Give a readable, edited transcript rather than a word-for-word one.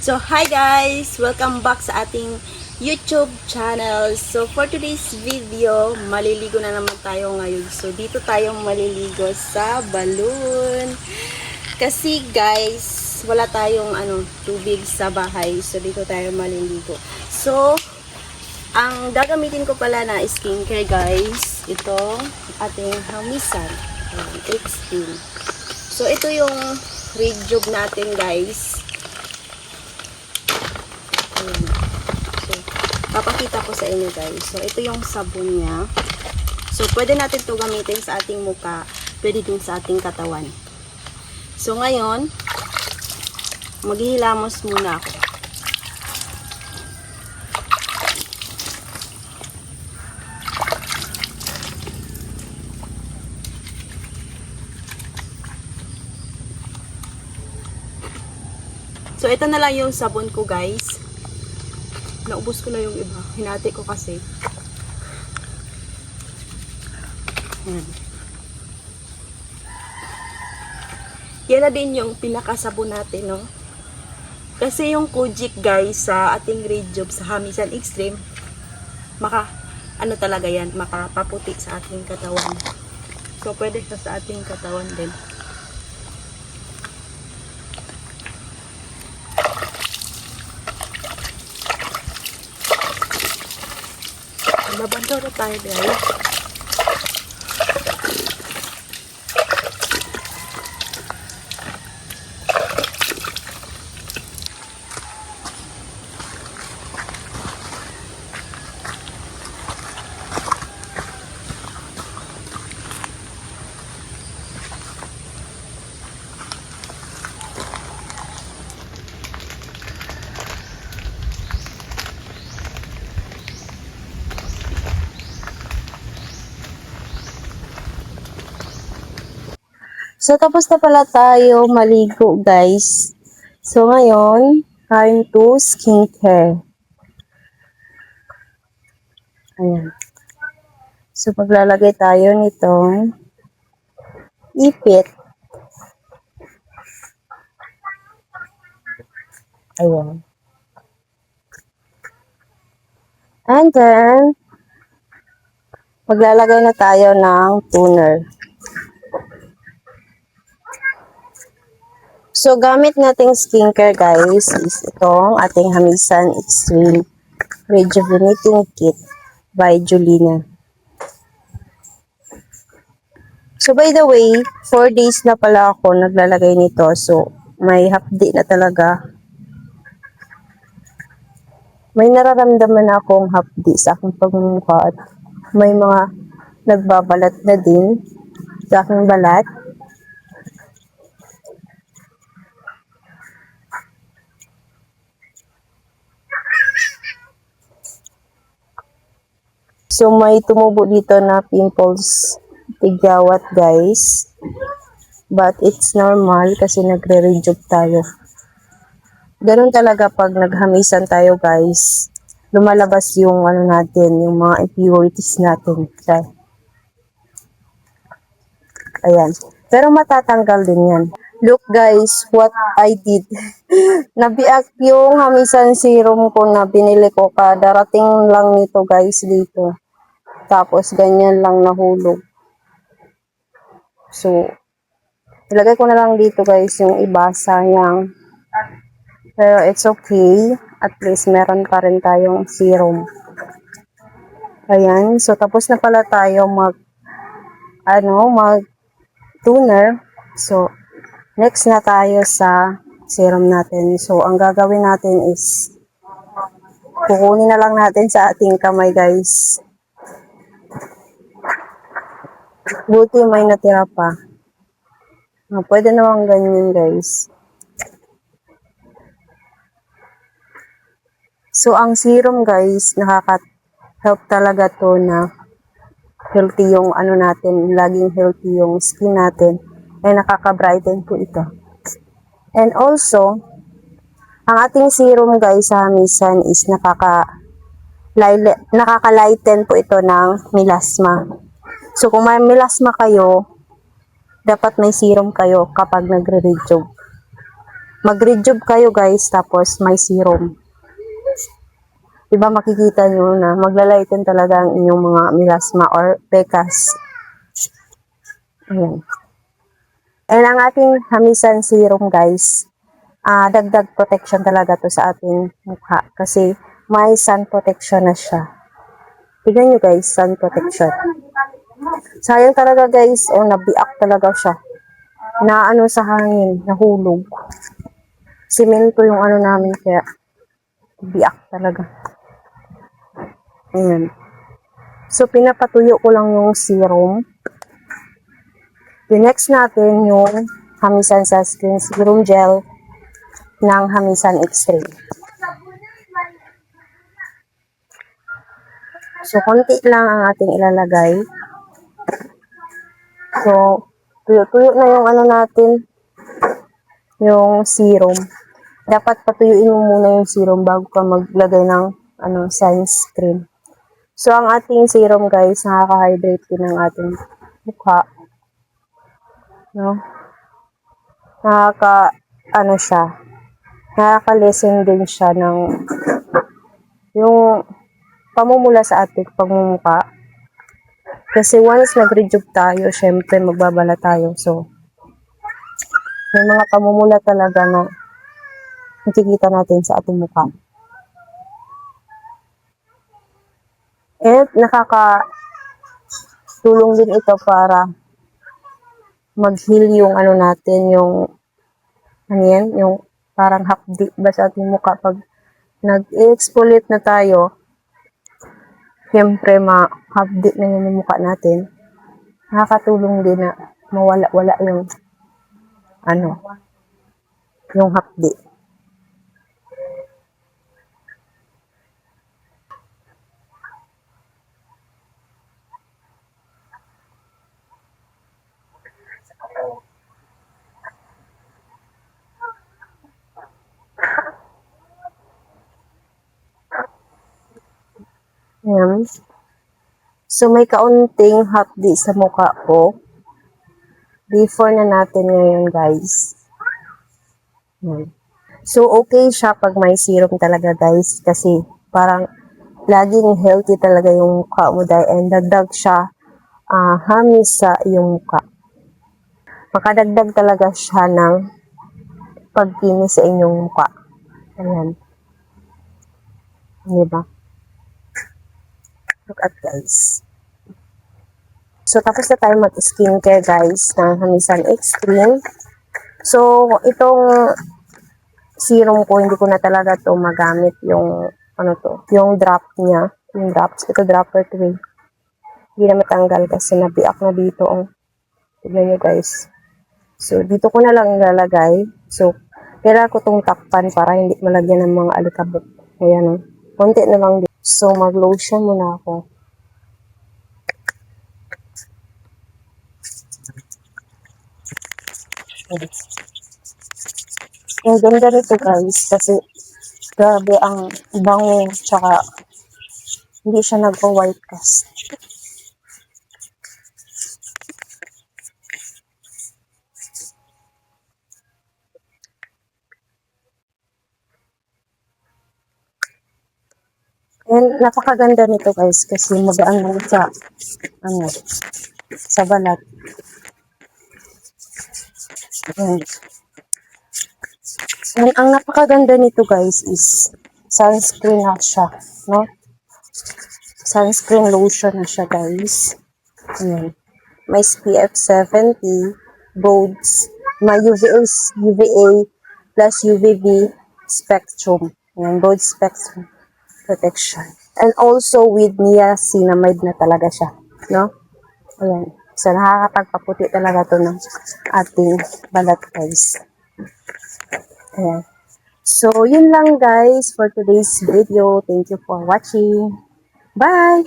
So, hi guys! Welcome back sa ating YouTube channel. So, for today's video, maliligo na naman tayo ngayon. So, dito tayo maliligo sa balloon. Kasi guys, wala tayong tubig sa bahay. So, dito tayo maliligo. So, ang gagamitin ko pala na skincare guys, ito ating Hamisan Extreme. So, ito yung Rejuve natin guys. Ayan. So, papakita ko sa inyo guys. So, ito yung sabon niya. So, pwede natin to gamitin sa ating muka. Pwede din sa ating katawan. So, ngayon, maghihilamos muna ako. So, ito na lang yung sabon ko guys. Naubos ko na yung iba. Hinati ko kasi. Ayan. Yan na din yung pinakasabon natin, no? Kasi yung Kojic guys, sa ating Rejuve sa Hamisan Extreme, talaga yan, makapaputi sa ating katawan. So, pwede sa ating katawan din. Labandaw na tayo guys. So, tapos na pala tayo maligo, guys. So, ngayon, time to skincare. Ayan. So, paglalagay tayo nitong ipit. Ayan. And then, maglalagay na tayo ng toner. So, gamit nating skincare guys is itong ating Hamisan Extreme Rejuvenating Kit by Julina. So, by the way, 4 days na pala ako naglalagay nito. So, may hapdi na talaga. May nararamdaman akong hapdi sa aking pagmumukha at may mga nagbabalat na din sa aking balat. So, may tumubo dito na pimples, tigyawat guys. But, it's normal kasi nagre-rejuve tayo. Ganun talaga pag naghamisan tayo guys. Lumalabas yung natin, yung mga impurities natin. Ayan. Pero matatanggal din yan. Look guys, what I did. Nabiak yung Hamisan serum ko na binili ko. Darating lang nito guys dito. Tapos, ganyan lang nahulog. So, ilagay ko na lang dito guys yung iba. Sayang. Pero, it's okay. At least, meron pa rin tayong serum. Ayan. So, tapos na pala tayo mag toner. So, next na tayo sa serum natin. So, ang gagawin natin is kukunin na lang natin sa ating kamay guys. Buti may natira pa. Pwede naman ganyan guys. So, ang serum guys, nakaka-help talaga to na healthy yung natin, laging healthy yung skin natin. Ay nakaka-brighten po ito. And also, ang ating serum guys sa Hamisan is nakaka-lighten po ito ng melasma. So, kung may melasma kayo, dapat may serum kayo kapag nagre-rejuve. Mag-rejuve kayo guys, tapos may serum. Diba makikita nyo na maglalighten talaga ang inyong mga melasma or pecas. Ayan. And ang ating Hamisan serum guys, dagdag protection talaga to sa ating mukha. Kasi may sun protection na siya. Tignan nyo guys, sun protection. Sayang talaga guys, nabiak talaga siya. Na ano sa hangin, nahulog. Simento yung ano namin, kaya biak talaga. Ayan. So, pinapatuyo ko lang yung serum. The next natin yung Hamisan Sunscreen Serum Gel ng Hamisan Extreme. So, konti lang ang ating ilalagay. So, tuyo-tuyo na yung ano natin, yung serum. Dapat patuyuin mo muna yung serum bago ka maglagay ng sunscreen. So, ang ating serum guys, nakaka-hydrate din ng ating mukha. No? Nakaka-lessen din siya ng yung pamumula sa ating pagmumukha. Kasi once nag-rejuve tayo, syempre magbabala tayo. So, may mga pamumula talaga na nakikita natin sa ating mukha. And nakakatulong din ito para mag-heal yung ano natin, yung yung parang hapdi ba sa ating mukha pag nag-exfoliate na tayo. Siyempre ma-hapdi na yung mukha natin. Nakakatulong din na mawala-wala yung yung hapdi. Ayan. So, may kaunting hapdi sa mukha ko. Before na natin ngayon, guys. Ayan. So, okay siya pag may serum talaga, guys. Kasi, parang, laging healthy talaga yung mukha mo dahil and dagdag siya hamis sa iyong mukha. Makadagdag talaga siya ng pagkinis sa inyong mukha. Ayan. Diba? Look at guys. So, tapos na tayo mag-skincare guys ng Hamisan Extreme. So, itong serum ko, hindi ko na talaga to magamit yung yung drop niya. Yung drops. Ito dropper to eh. Hindi na matanggal kasi nabiak na dito. Tignan nyo guys. So, dito ko na lang ilalagay. So, kailangan ko itong takpan para hindi malagyan ng mga alikabok. Ayan. Konti na lang dito. So, mag-lotion muna ako. Ang ganda nito guys kasi grabe ang bango tsaka hindi siya nagpo-white cast. And napakaganda nito guys kasi magaan lang sa sa balat. And ang napakaganda nito guys is sunscreen na siya, no? Sunscreen lotion na siya guys. Ayan. May SPF 70, bodes, may UVA plus UVB spectrum. Ayan, bold spectrum protection. And also with niacinamide na talaga siya, no? Ayan. So, nakakapagpaputi talaga to ng ating balat guys. Ayan. So, yun lang guys for today's video. Thank you for watching. Bye!